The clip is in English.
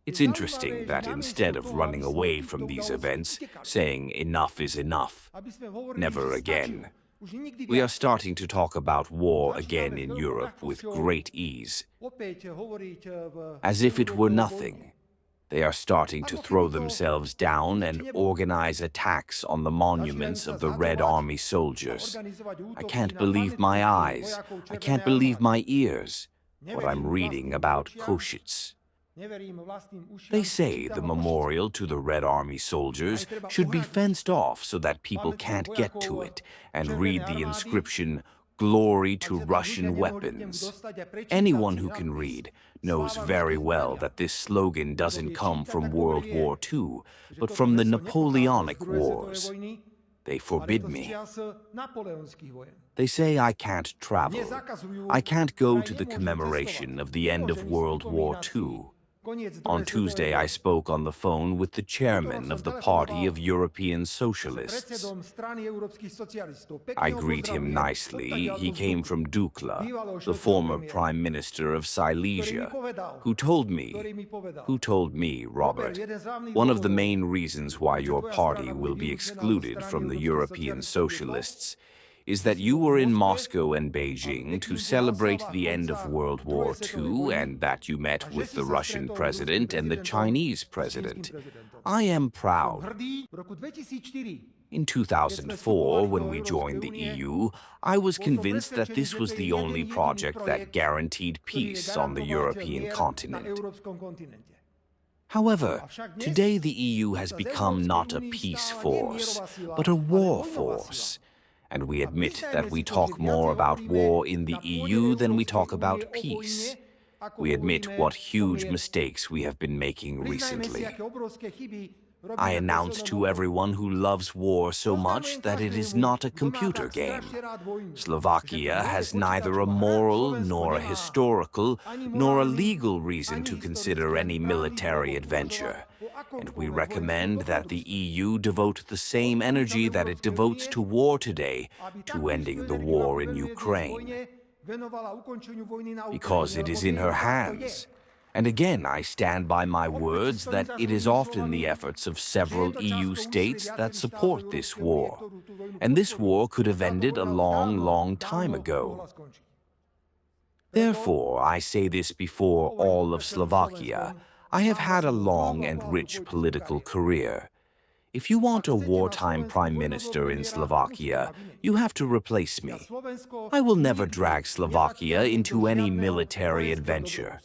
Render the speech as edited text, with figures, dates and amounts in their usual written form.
It's interesting that instead of running away from these events, saying enough is enough, never again, we are starting to talk about war again in Europe with great ease. As if it were nothing, they are starting to throw themselves down and organize attacks on the monuments of the Red Army soldiers. I can't believe my eyes. I can't believe my ears. What I'm reading about Košice. They say the memorial to the Red Army soldiers should be fenced off so that people can't get to it and read the inscription, "Glory to Russian weapons." Anyone who can read knows very well that this slogan doesn't come from World War II, but from the Napoleonic Wars. They forbid me. They say I can't travel. I can't go to the commemoration of the end of World War II. On Tuesday, I spoke on the phone with the chairman of the Party of European Socialists. I greet him nicely. He came from Dukla, the former prime minister of Silesia, who told me, Robert, one of the main reasons why your party will be excluded from the European Socialists is that you were in Moscow and Beijing to celebrate the end of World War II and that you met with the Russian president and the Chinese president. I am proud. In 2004, when we joined the EU, I was convinced that this was the only project that guaranteed peace on the European continent. However, today the EU has become not a peace force, but a war force. And we admit that we talk more about war in the EU than we talk about peace. We admit what huge mistakes we have been making recently. I announce to everyone who loves war so much that it is not a computer game. Slovakia has neither a moral, nor a historical, nor a legal reason to consider any military adventure. And we recommend that the EU devote the same energy that it devotes to war today to ending the war in Ukraine. Because it is in her hands. And again, I stand by my words that it is often the efforts of several EU states that support this war. And this war could have ended a long, long time ago. Therefore, I say this before all of Slovakia. I have had a long and rich political career. If you want a wartime prime minister in Slovakia, you have to replace me. I will never drag Slovakia into any military adventure.